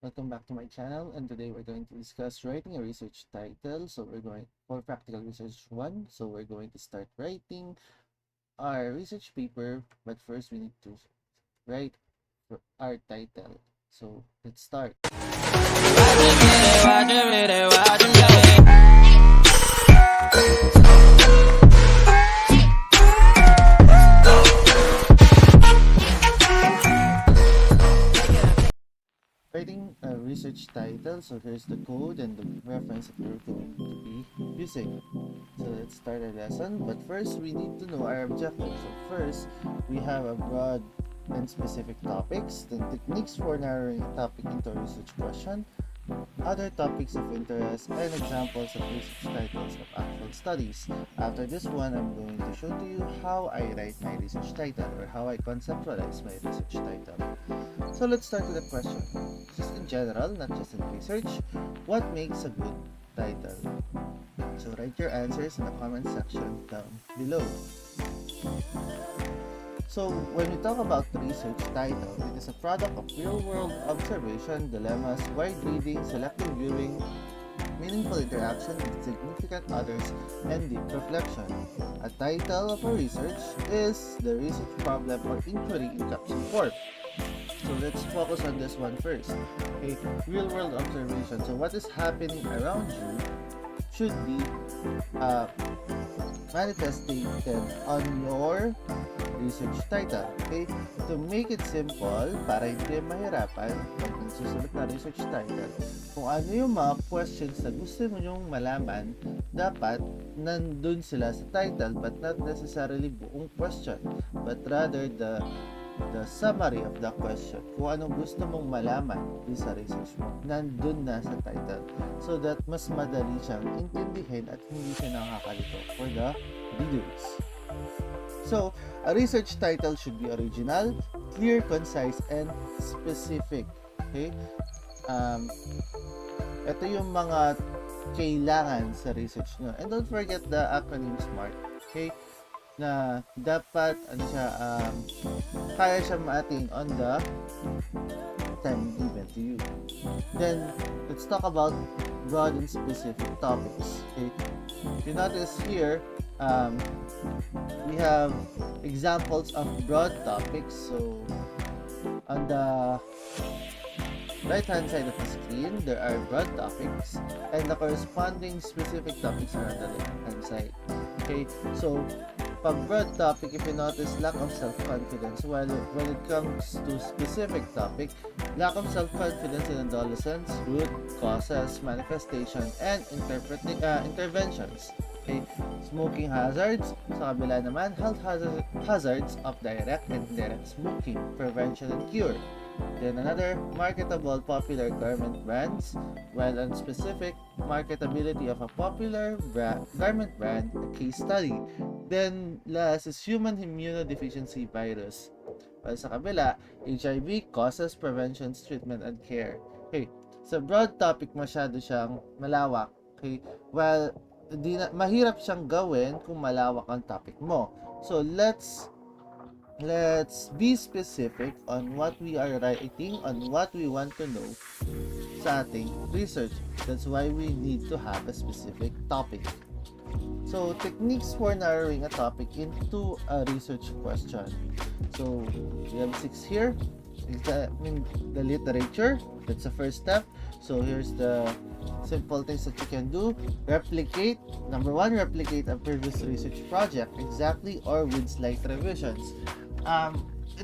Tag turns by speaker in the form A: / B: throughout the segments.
A: Welcome back to my channel, and today we're going to discuss writing a research title. So we're going for practical research 1. So we're going to start writing our research paper, but first we need to write our title. So let's start. Writing a research title, so here's the code and the reference that we're going to be using. So let's start our lesson, but first we need to know our objective. So first, we have a broad and specific topics, then techniques for narrowing a topic into a research question, other topics of interest, and examples of research titles of actual studies. After this one, I'm going to show to you how I write my research title or how I conceptualize my research title. So let's start with the question. Just in general, not just in research, what makes a good title? So write your answers in the comment section down below. So when we talk about research title, it is a product of real-world observation, dilemmas, wide reading, selective viewing, meaningful interaction with significant others, and deep reflection. A title of a research is the research problem or inquiry in capsule form. So let's focus on this one first. Okay, real-world observation. So what is happening around you should be manifested on your research title. Okay? To make it simple, para hindi mahirapan pag nagsusulat na research title, kung ano yung mga questions na gusto mo nyong malaman, dapat nandun sila sa title, but not necessarily buong question, but rather the summary of the question. Kung anong gusto mong malaman sa research mo, nandun na sa title. So that mas madali siyang intindihin at hindi siya nakakalito for the readers. So, a research title should be original, clear, concise, and specific. Okay? Ito yung mga kailangan sa research nyo. And don't forget the acronym SMART. Okay? Na dapat kaya siya ma-attain on the time given to you. Then, let's talk about broad and specific topics. Okay? If you notice here, we have examples of broad topics. So, on the right hand side of the screen, there are broad topics, and the corresponding specific topics are on the left hand side. Okay, so pag broad topic, if you notice, lack of self-confidence, while when it comes to specific topic, lack of self-confidence in adolescents, root causes, manifestation, and interventions. Okay, smoking hazards, sa kabila naman, health hazards of direct and indirect smoking, prevention and cure. Then another, marketable popular garment brands, while on specific, marketability of a popular garment brand, a case study. Then last is human immunodeficiency virus. While sa kabila, HIV, causes, preventions, treatment, and care. Okay, sa broad topic masyado siyang malawak. Okay, while mahirap siyang gawin kung malawak ang topic mo. So let's be specific on what we are writing, on what we want to know sa ating research. That's why we need to have a specific topic. So, techniques for narrowing a topic into a research question. So, we have 6 here. The literature, that's the first step. So, here's the simple things that you can do. Replicate. Number 1, replicate a previous research project exactly or with slight revisions.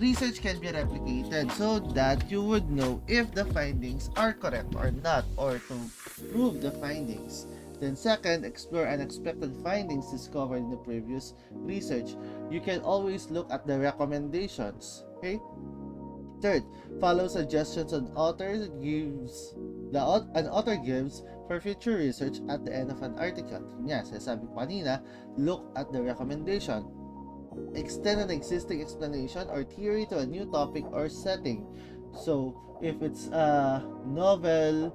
A: Research can be replicated so that you would know if the findings are correct or not, or to prove the findings. Then second, explore unexpected findings discovered in the previous research. You can always look at the recommendations. Okay? Third, follow suggestions an author gives for future research at the end of an article. Yes, sabi ko kanina, look at the recommendation. Extend an existing explanation or theory to a new topic or setting. So, if it's a novel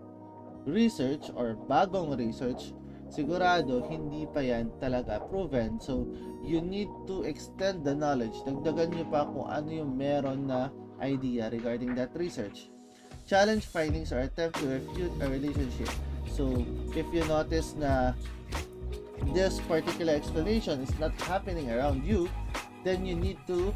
A: research or bagong research, sigurado hindi pa yan talaga proven. So, you need to extend the knowledge. Dagdagan nyo pa kung ano yung meron na idea regarding that research. challenge findings or attempt to refute a relationship. So, if you notice na this particular explanation is not happening around you, then you need to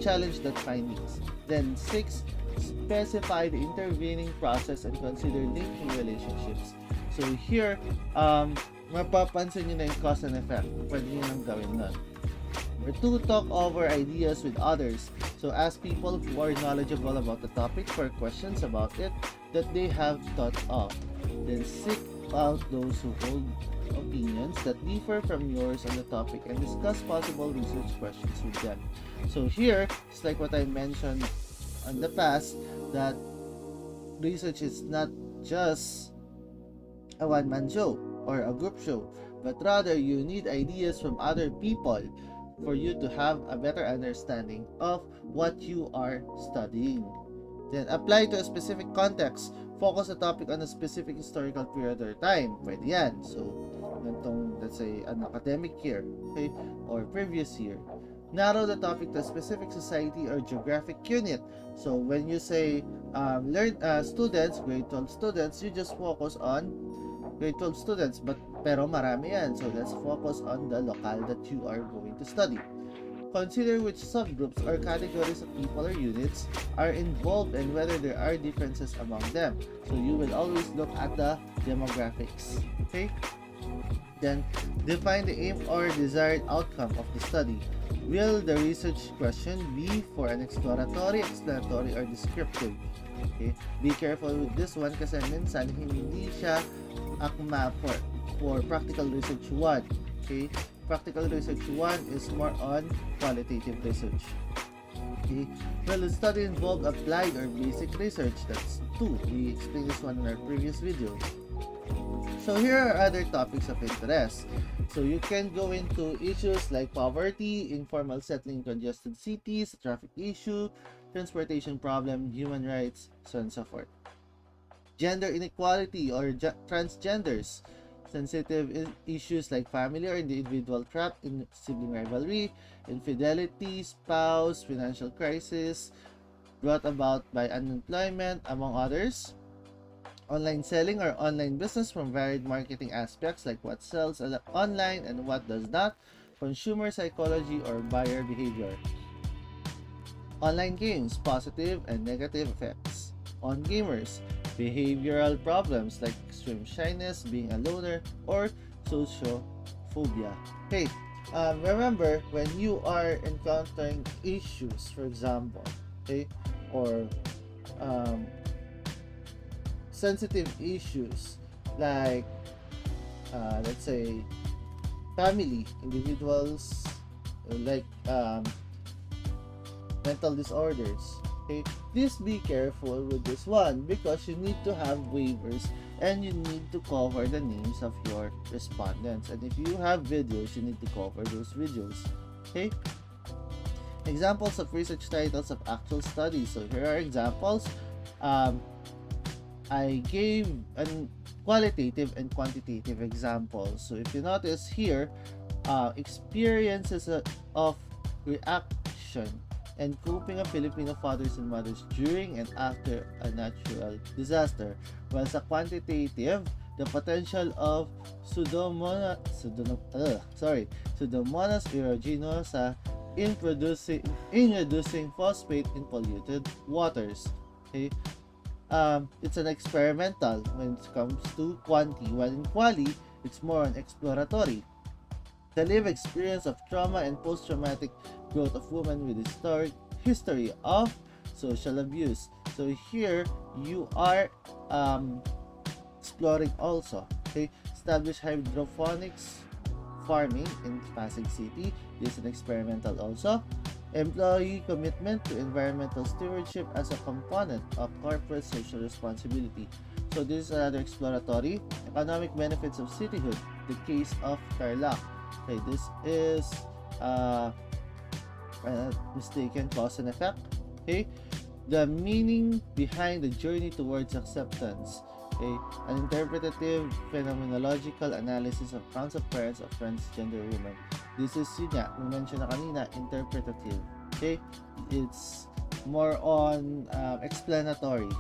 A: challenge that findings. Then 6, specify the intervening process and consider linking relationships. So here, mapapansin nyo na yung cause and effect. Pwede nyo nang gawin nun. Number 2, talk over ideas with others. So ask people who are knowledgeable about the topic for questions about it that they have thought of. Then seek out those who hold opinions that differ from yours on the topic and discuss possible research questions with them. So here, it's like what I mentioned in the past, that research is not just a one-man show or a group show, but rather you need ideas from other people for you to have a better understanding of what you are studying. Then apply to a specific context. Focus the topic on a specific historical period or time. Pwede yan. So, ganitong, let's say, an academic year, okay, or previous year. Narrow the topic to a specific society or geographic unit. So, when you say students, grade 12 students, you just focus on grade 12 students, pero marami yan. So, let's focus on the locale that you are going to study. Consider which subgroups or categories of people or units are involved and whether there are differences among them. So you will always look at the demographics. Okay? Then define the aim or desired outcome of the study. Will the research question be for an exploratory, explanatory, or descriptive? Okay? Be careful with this one kasi minsan hindi siya akma for practical research 1. Okay? Practical research 1 is more on qualitative research. Okay. Well, the study involved applied or basic research. That's 2. We explained this one in our previous video. So here are other topics of interest. So you can go into issues like poverty, informal settling in congested cities, traffic issue, transportation problem, human rights, so on and so forth. Gender inequality or transgenders. Sensitive issues like family or individual trapped in sibling rivalry, infidelity, spouse, financial crisis brought about by unemployment, among others. Online selling or online business from varied marketing aspects like what sells online and what does not, consumer psychology or buyer behavior. Online games, positive and negative effects on gamers. Behavioral problems like extreme shyness, being a loner, or sociophobia. Okay, remember when you are encountering issues, for example, okay, or sensitive issues like, let's say, family, individuals, like mental disorders. Okay, please be careful with this one because you need to have waivers and you need to cover the names of your respondents. And if you have videos, you need to cover those videos. Okay, examples of research titles of actual studies. So here are examples. I gave an qualitative and quantitative examples. So if you notice here, experiences of reaction and coping of Filipino fathers and mothers during and after a natural disaster. While sa quantitative, the potential of Pseudomonas aeruginosa in reducing phosphate in polluted waters. Okay, it's an experimental when it comes to quanti, while in quali, it's more on exploratory. The lived experience of trauma and post-traumatic growth of women with history of social abuse. So here you are exploring also. Okay, establish hydroponics farming in Pasig City. This is an experimental also. Employee commitment to environmental stewardship as a component of corporate social responsibility. So this is another exploratory. Economic benefits of cityhood. The case of Tarlac. Okay, this is mistaken cause and effect. Okay, the meaning behind the journey towards acceptance. Okay, an interpretative phenomenological analysis of concept parents of transgender women. This is yun nga, we mentioned na kanina, interpretative. Okay, it's more on explanatory.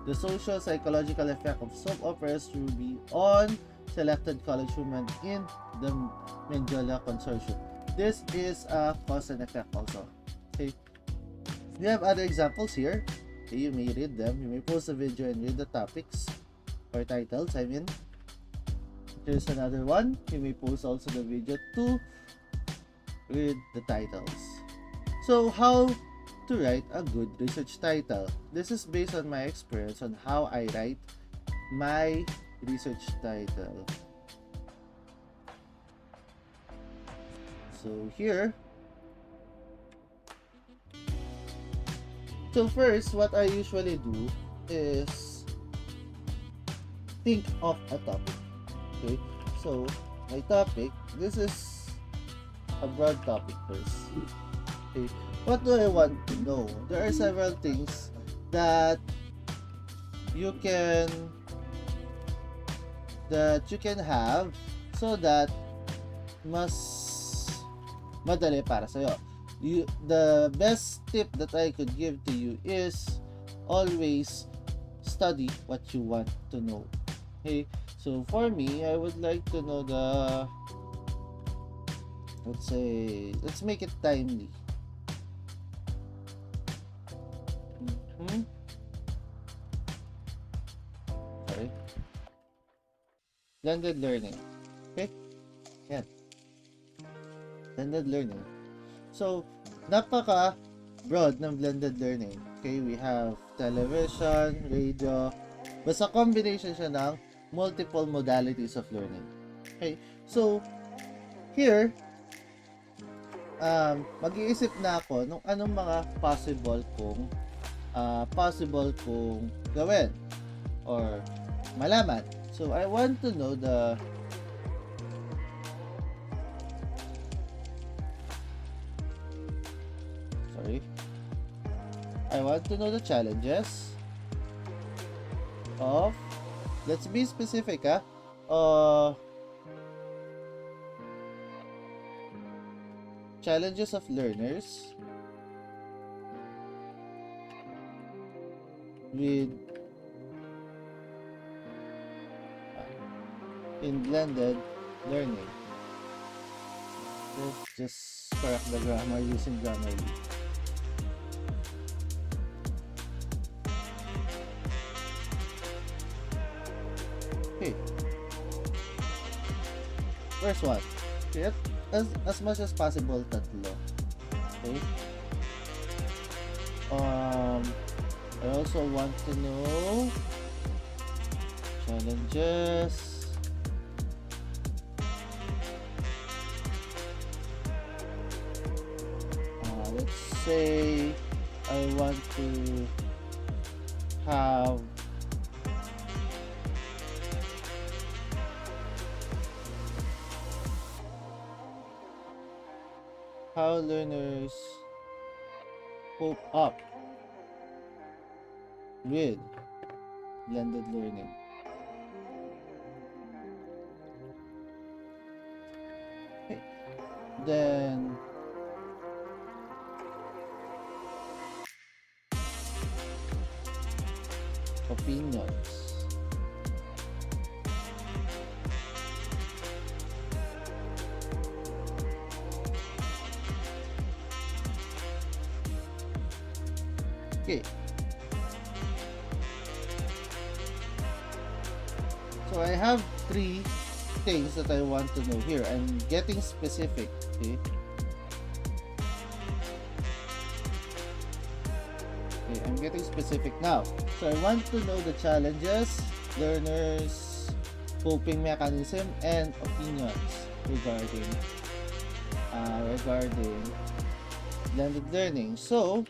A: the social psychological effect of soap operas Ruby on selected college women in the Mendiola Consortium. This is a cause and effect also. Okay. We have other examples here. Okay, you may read them. You may post a video and read the topics or titles, I mean. Here's another one. You may post also the video to read the titles. So how to write a good research title? This is based on my experience on how I write my research title. So here, so first what I usually do is think of a topic. Okay, so my topic, this is a broad topic first. Okay, what do I want to know? There are several things that you can have so that mas madali para sa'yo. The best tip that I could give to you is always study what you want to know. Okay, so for me, I would like to know the, let's make it timely. Sorry. Blended learning. Okay? Yan. Blended learning. So, napaka broad ng blended learning. Okay, we have television, radio. Basta combination siya ng multiple modalities of learning. Okay, so here, mag-iisip na ako nung anong mga possible kong gawin or malaman. So I want to know the challenges of, let's be specific, challenges of learners with in blended learning. Let's just correct the grammar using Grammarly. Okay. First one. Okay. As much as possible, tatlo. Okay. I also want to know challenges let's say I want to have how learners cope up with blended learning. Okay. Then opinions. Okay. So I have 3 things that I want to know here. I'm getting specific. Okay. I'm getting specific now. So I want to know the challenges, learners, coping mechanism, and opinions regarding blended learning. So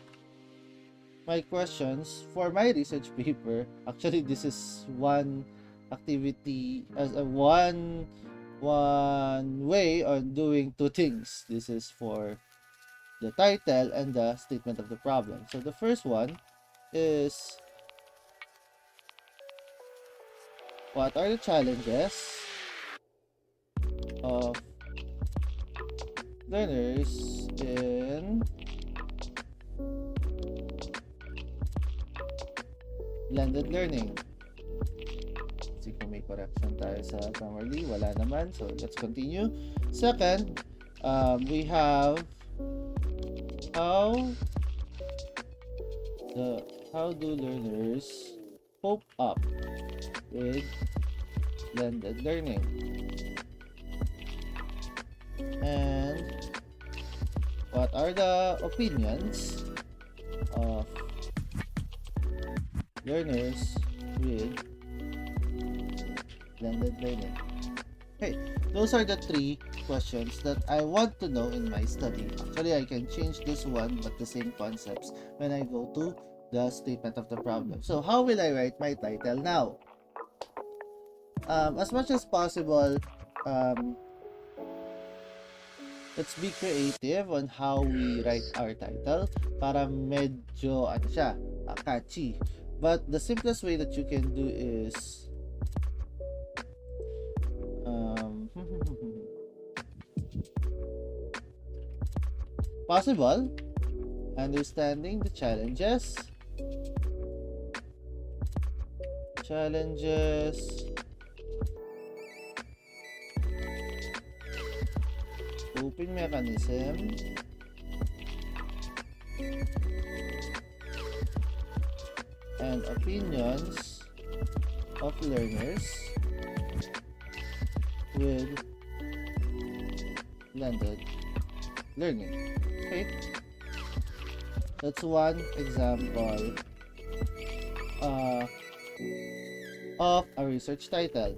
A: my questions for my research paper, actually this is one activity as a one way on doing 2 things. This is for the title and the statement of the problem. So the first one is, what are the challenges of learners in blended learning. See kung may correction tayo sa Grammarly. Wala naman. So, let's continue. Second, we have how do learners cope up with blended learning? And what are the opinions of learners with blended learning? Okay, those are the 3 questions that I want to know in my study. Actually, I can change this one, but the same concepts when I go to the statement of the problem. So, how will I write my title now? As much as possible, let's be creative on how we write our title para medyo catchy. But the simplest way that you can do is possible, understanding the challenges, coping mechanism, and opinions of learners with blended learning. Okay, that's one example of a research title.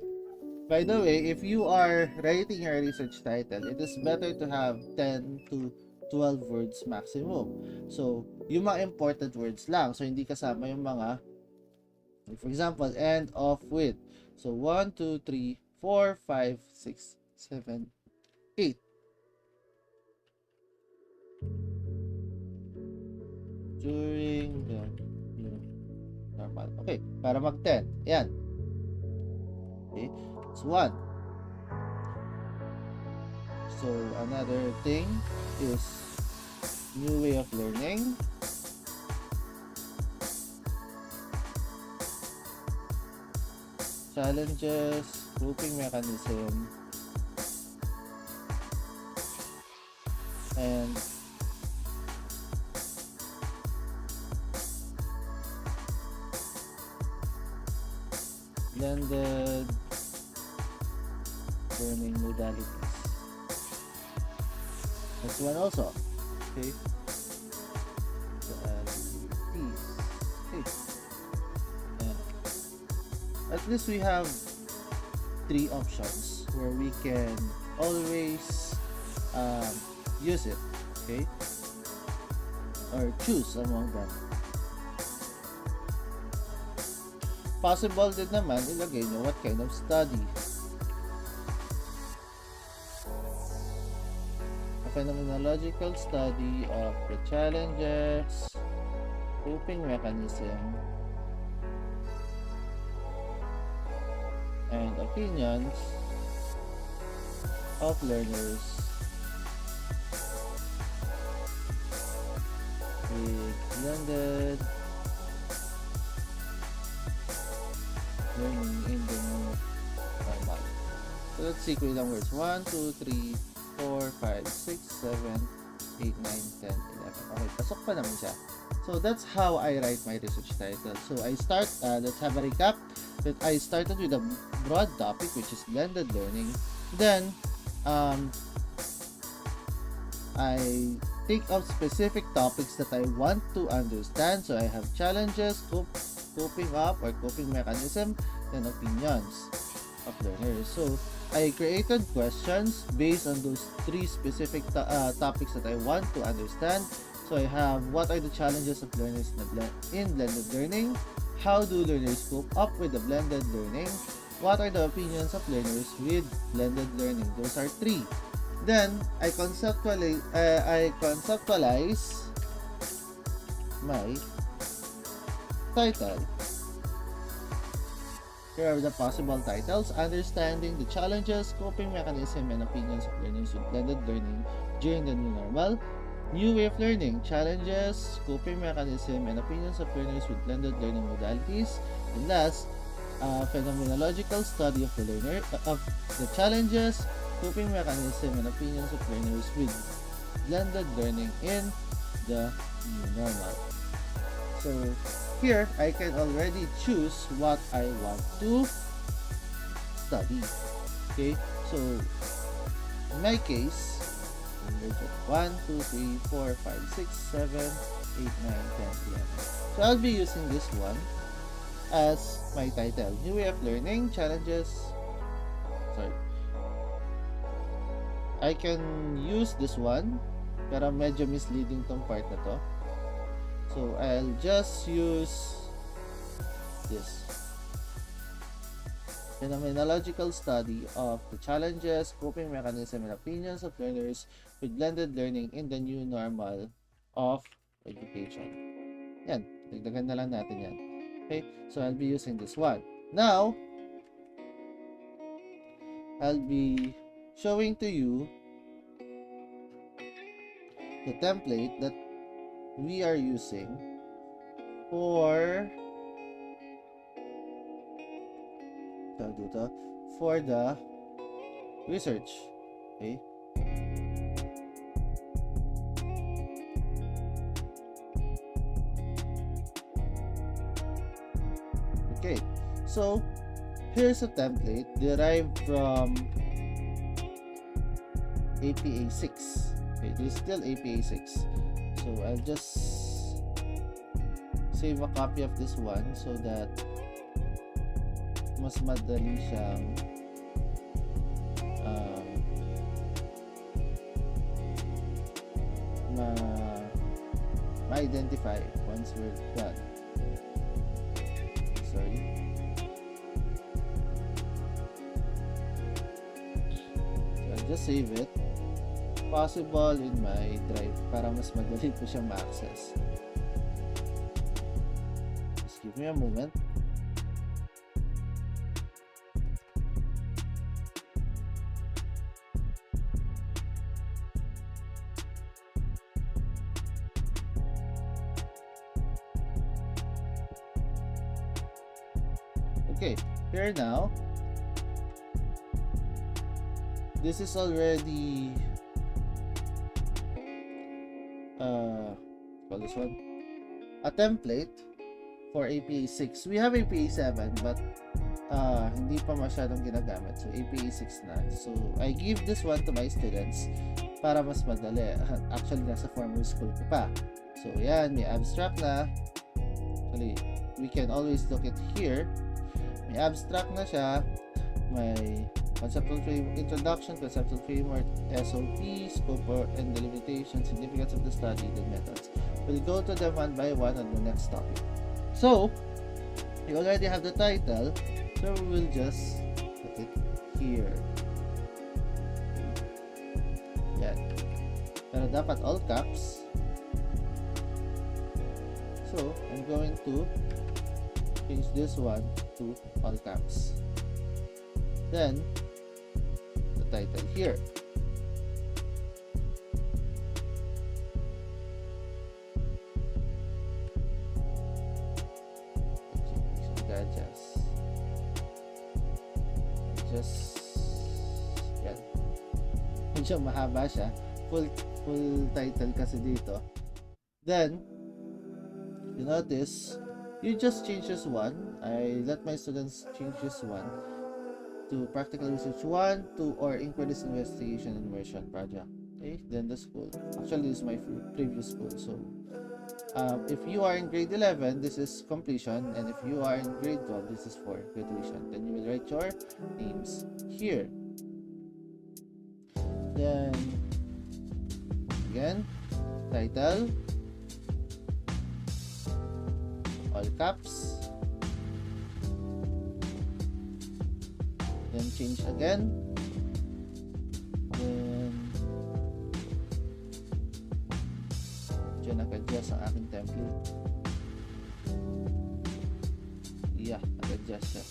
A: By the way, if you are writing a research title, it is better to have 10 to 12 words maximum. So, yung mga important words lang. So, hindi kasama yung mga, for example, end of with. So, 1, 2, 3, 4, 5, 6, 7, 8. During the normal. Okay, para mag-10. Yan. Okay, so 1. So, another thing is new way of learning. Challenges, coping mechanism, and blended learning modalities. That's one also. Okay. Okay. At least we have 3 options where we can always use it. Okay. Or choose among them. Possible din naman ilagay nyo what kind of study. A phenomenological study of the challenges, coping mechanism, and opinions of learners with blended learning in the new normal. So let's see kung ilang words. 1, 2, 3, 4, 5, 6, 7, 8, 9, 10, 11. Okay, pasok pa naman siya. So that's how I write my research title. So I start, let's have a recap. That I started with a broad topic which is blended learning. Then, I take up specific topics that I want to understand. So I have challenges, coping up or coping mechanism, and opinions of learners. So I created questions based on those 3 specific topics that I want to understand. So I have what are the challenges of learners in blended learning, how do learners cope up with the blended learning, what are the opinions of learners with blended learning. Those are 3. Then I conceptualize my title. Here are the possible titles: Understanding the Challenges, Coping Mechanism, and Opinions of Learners with Blended Learning During the New Normal. New way of learning, challenges, coping mechanism, and opinions of learners with blended learning modalities. And last, phenomenological study of the learner, of the challenges, coping mechanism, and opinions of learners with blended learning in the new normal. So here, I can already choose what I want to study. Okay, so in my case, 1, 2, 3, 4, 5, 6, 7, 8, 9, 10, 11. So I'll be using this one as my title. New way of learning, challenges. Sorry. I can use this one, pero medyo misleading tong part na to. So I'll just use this. Phenomenological study of the challenges, coping mechanism, and opinions of learners with blended learning in the new normal of education. Yan, dagdagan na lang natin yan. Okay, so I'll be using this one. Now, I'll be showing to you the template that we are using for the research. Okay. Okay, so here's a template derived from APA 6. Okay, this is still APA 6. So I'll just save a copy of this one so that mas madali siyang ma-identify once we're done. Sorry. So I'll just save it. Possible in my drive para mas madali ko siyang ma-access. Just give me a moment. Okay, here now. This is already call this one a template for APA 6. We have APA 7 but hindi pa masyadong ginagamit. So APA 6 na. So I give this one to my students para mas madali. Actually nasa formal school ko pa. So yan, may abstract na. Actually, we can always look it here. May abstract na siya. May conceptual framework, introduction, conceptual framework, SOP, scope and delimitation, significance of the study, the methods. We'll go to them one by one on the next topic. So, you already have the title, so we will just put it here. Yan. Pero dapat all caps. So, I'm going to change this one to all caps. Then, the title here. Yan. Medyo mahaba siya. Full title kasi dito. Then, you notice, you just change this one. I let my students change this one to Practical Research 1, 2, or Inquiries, Investigation, and Immersion project. Okay, then the school. Actually, this is my previous school. So, if you are in grade 11, this is completion, and if you are in grade 12, this is for graduation. Then you will write your names here. Then, again, title, all caps, then change again, then dyan nag-adjust ang aking template. Yeah, nag-adjust siya.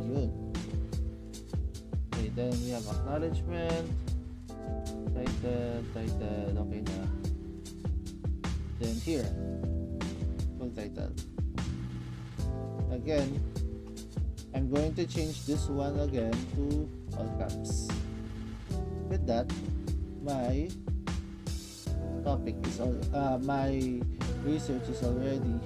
A: Yun. Okay, then we have acknowledgement, title, okay na. Then here, full title. Again, I'm going to change this one again to all caps. With that, my topic is my research is already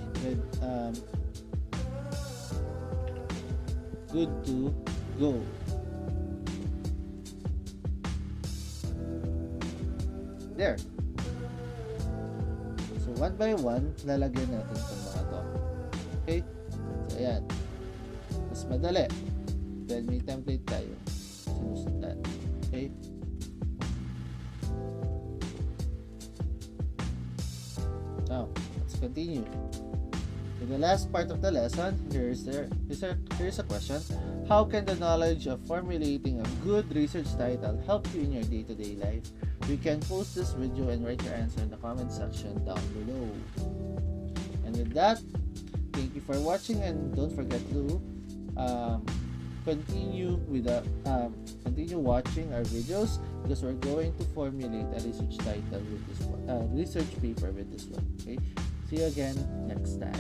A: good to go. There. So one by one, lalagyan natin itong mga to. Okay? So ayan. Mas madali. Then may template tayo. Sinusundan. Okay? Now, let's continue. In the last part of the lesson, here's a question. How can the knowledge of formulating a good research title help you in your day-to-day life? You can post this video and write your answer in the comment section down below. And with that, thank you for watching, and don't forget to continue watching our videos, because we're going to formulate a research title with this one, research paper with this one. Okay, see you again next time.